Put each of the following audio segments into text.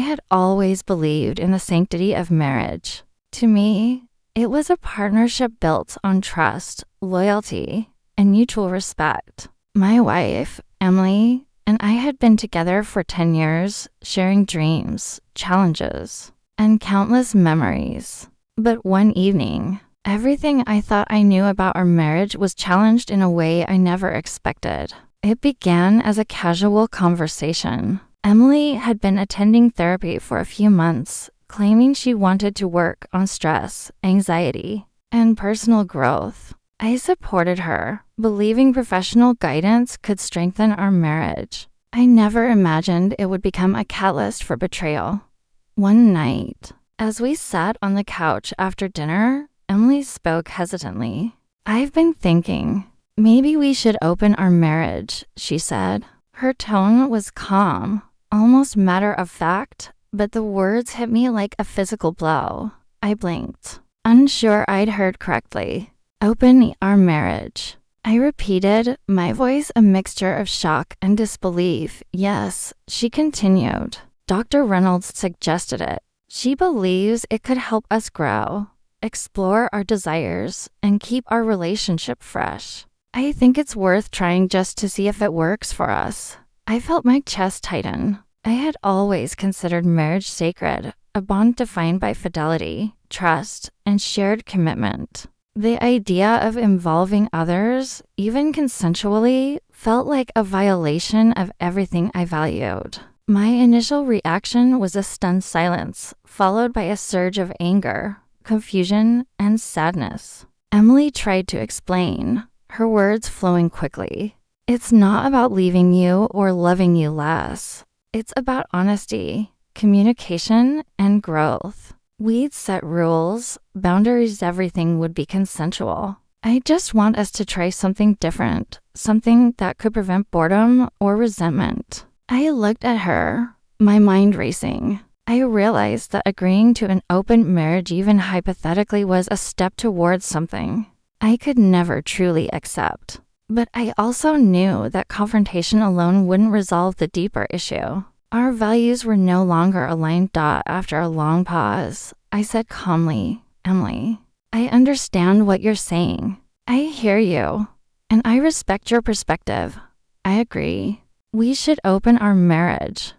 had always believed in the sanctity of marriage. To me, it was a partnership built on trust, loyalty, and mutual respect. My wife, Emily, and I had been together for 10 years, sharing dreams, challenges, and countless memories. But one evening, everything I thought I knew about our marriage was challenged in a way I never expected. It began as a casual conversation. Emily had been attending therapy for a few months, claiming she wanted to work on stress, anxiety, and personal growth. I supported her, believing professional guidance could strengthen our marriage. I never imagined it would become a catalyst for betrayal. One night, as we sat on the couch after dinner, Emily spoke hesitantly. "I've been thinking, maybe we should open our marriage," she said. Her tone was calm, almost matter-of-fact, but the words hit me like a physical blow. I blinked, unsure I'd heard correctly. "Open our marriage." I repeated, my voice a mixture of shock and disbelief. "Yes," she continued. "Dr. Reynolds suggested it. She believes it could help us grow, explore our desires, and keep our relationship fresh. I think it's worth trying just to see if it works for us." I felt my chest tighten. I had always considered marriage sacred, a bond defined by fidelity, trust, and shared commitment. The idea of involving others, even consensually, felt like a violation of everything I valued. My initial reaction was a stunned silence, followed by a surge of anger, confusion, and sadness. Emily tried to explain, her words flowing quickly. "It's not about leaving you or loving you less. It's about honesty, communication, and growth. We'd set rules, boundaries, everything would be consensual. I just want us to try something different, something that could prevent boredom or resentment." I looked at her, my mind racing. I realized that agreeing to an open marriage even hypothetically was a step towards something I could never truly accept. But I also knew that confrontation alone wouldn't resolve the deeper issue. Our values were no longer aligned. After a long pause, I said calmly, "Emily, I understand what you're saying. I hear you, and I respect your perspective. I agree. We should open our marriage."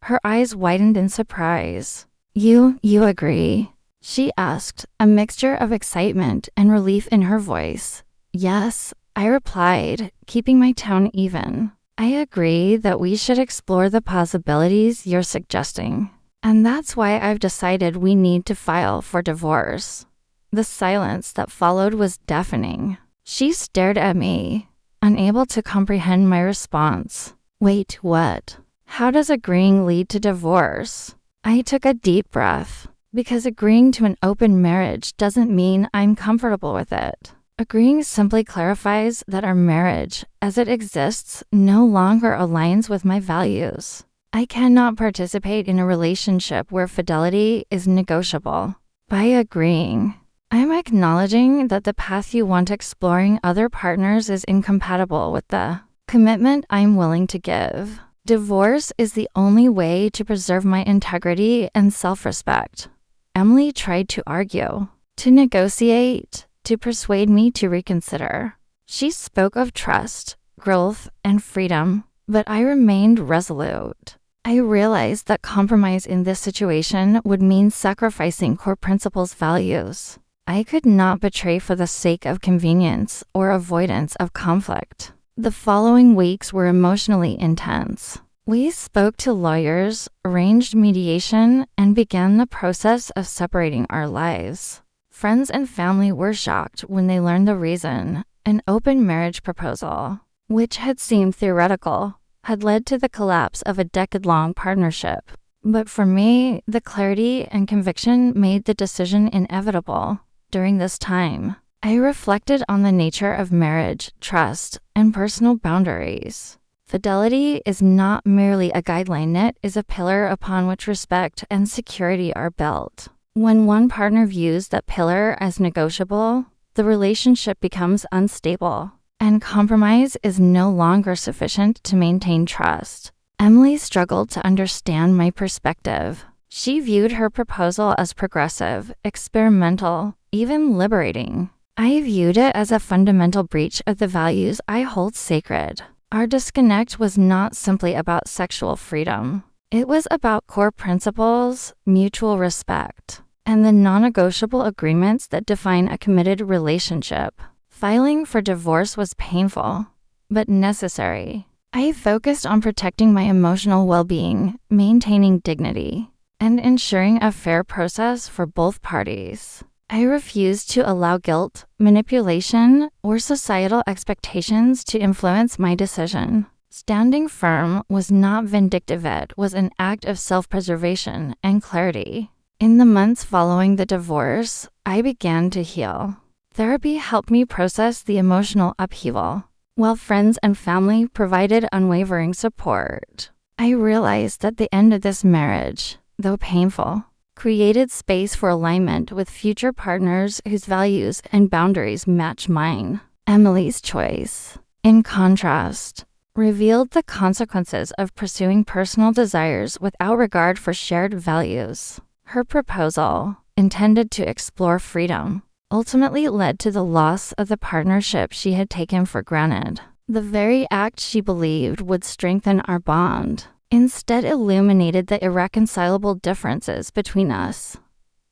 Her eyes widened in surprise. You agree?" she asked, a mixture of excitement and relief in her voice. "Yes," I replied, keeping my tone even. "I agree that we should explore the possibilities you're suggesting. And that's why I've decided we need to file for divorce." The silence that followed was deafening. She stared at me, unable to comprehend my response. "Wait, what? How does agreeing lead to divorce?" I took a deep breath, because agreeing to an open marriage doesn't mean I'm comfortable with it. Agreeing simply clarifies that our marriage, as it exists, no longer aligns with my values. I cannot participate in a relationship where fidelity is negotiable. By agreeing, I'm acknowledging that the path you want exploring other partners is incompatible with the commitment I'm willing to give. Divorce is the only way to preserve my integrity and self-respect. Emily tried to argue, to negotiate, to persuade me to reconsider. She spoke of trust, growth, and freedom, but I remained resolute. I realized that compromise in this situation would mean sacrificing core principles' values. I could not betray for the sake of convenience or avoidance of conflict. The following weeks were emotionally intense. We spoke to lawyers, arranged mediation, and began the process of separating our lives. Friends and family were shocked when they learned the reason. An open marriage proposal, which had seemed theoretical, had led to the collapse of a decade-long partnership. But for me, the clarity and conviction made the decision inevitable. During this time, I reflected on the nature of marriage, trust, and personal boundaries. Fidelity is not merely a guideline, it is a pillar upon which respect and security are built. When one partner views that pillar as negotiable, the relationship becomes unstable, and compromise is no longer sufficient to maintain trust. Emily struggled to understand my perspective. She viewed her proposal as progressive, experimental, even liberating. I viewed it as a fundamental breach of the values I hold sacred. Our disconnect was not simply about sexual freedom. It was about core principles, mutual respect, and the non-negotiable agreements that define a committed relationship. Filing for divorce was painful, but necessary. I focused on protecting my emotional well-being, maintaining dignity, and ensuring a fair process for both parties. I refused to allow guilt, manipulation, or societal expectations to influence my decision. Standing firm was not vindictive, it was an act of self-preservation and clarity. In the months following the divorce, I began to heal. Therapy helped me process the emotional upheaval, while friends and family provided unwavering support. I realized that the end of this marriage, though painful, created space for alignment with future partners whose values and boundaries match mine. Emily's choice, in contrast, revealed the consequences of pursuing personal desires without regard for shared values. Her proposal, intended to explore freedom, ultimately led to the loss of the partnership she had taken for granted. The very act she believed would strengthen our bond instead illuminated the irreconcilable differences between us.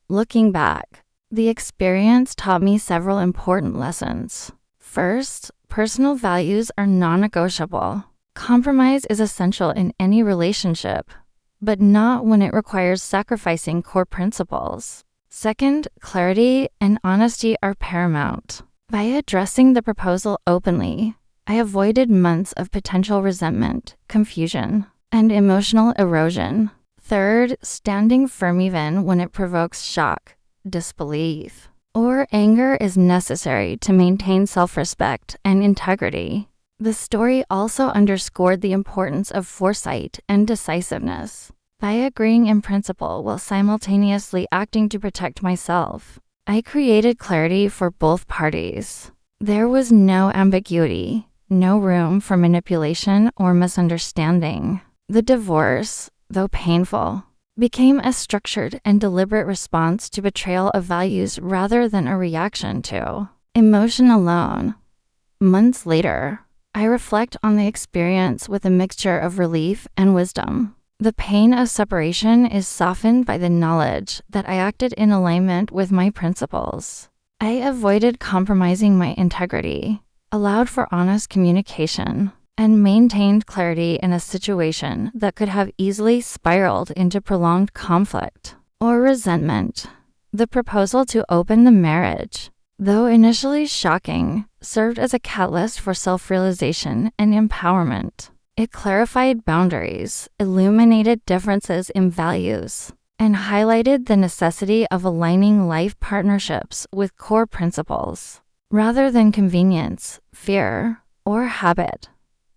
Looking back, the experience taught me several important lessons. First, personal values are non-negotiable. Compromise is essential in any relationship, but not when it requires sacrificing core principles. Second, clarity and honesty are paramount. By addressing the proposal openly, I avoided months of potential resentment, confusion, and emotional erosion. Third, standing firm even when it provokes shock, disbelief, or anger is necessary to maintain self-respect and integrity. The story also underscored the importance of foresight and decisiveness. By agreeing in principle while simultaneously acting to protect myself, I created clarity for both parties. There was no ambiguity, no room for manipulation or misunderstanding. The divorce, though painful, became a structured and deliberate response to betrayal of values rather than a reaction to emotion alone. Months later, I reflect on the experience with a mixture of relief and wisdom. The pain of separation is softened by the knowledge that I acted in alignment with my principles. I avoided compromising my integrity, allowed for honest communication, and maintained clarity in a situation that could have easily spiraled into prolonged conflict or resentment. The proposal to open the marriage, though initially shocking, served as a catalyst for self-realization and empowerment. It clarified boundaries, illuminated differences in values, and highlighted the necessity of aligning life partnerships with core principles, rather than convenience, fear, or habit.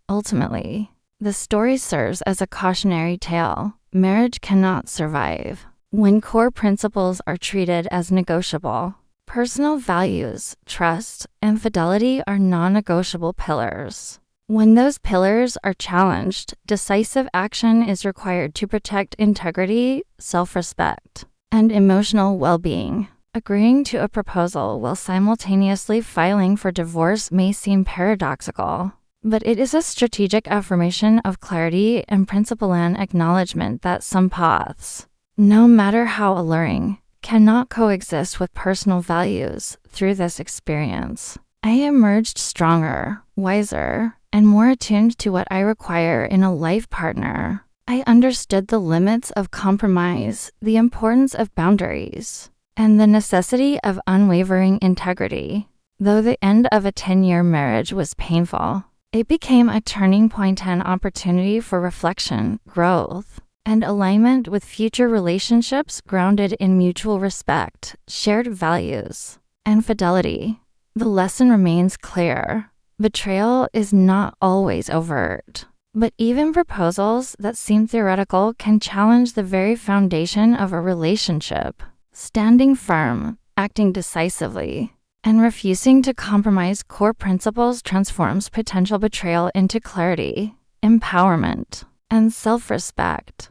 Ultimately, the story serves as a cautionary tale. Marriage cannot survive when core principles are treated as negotiable. Personal values, trust, and fidelity are non-negotiable pillars. When those pillars are challenged, decisive action is required to protect integrity, self-respect, and emotional well-being. Agreeing to a proposal while simultaneously filing for divorce may seem paradoxical, but it is a strategic affirmation of clarity and principle and acknowledgement that some paths, no matter how alluring, cannot coexist with personal values. Through this experience, I emerged stronger, wiser, and more attuned to what I require in a life partner. I understood the limits of compromise, the importance of boundaries, and the necessity of unwavering integrity. Though the end of a 10-year marriage was painful, it became a turning point and opportunity for reflection, growth, and alignment with future relationships grounded in mutual respect, shared values, and fidelity. The lesson remains clear. Betrayal is not always overt, but even proposals that seem theoretical can challenge the very foundation of a relationship. Standing firm, acting decisively, and refusing to compromise core principles transforms potential betrayal into clarity, empowerment, and self-respect.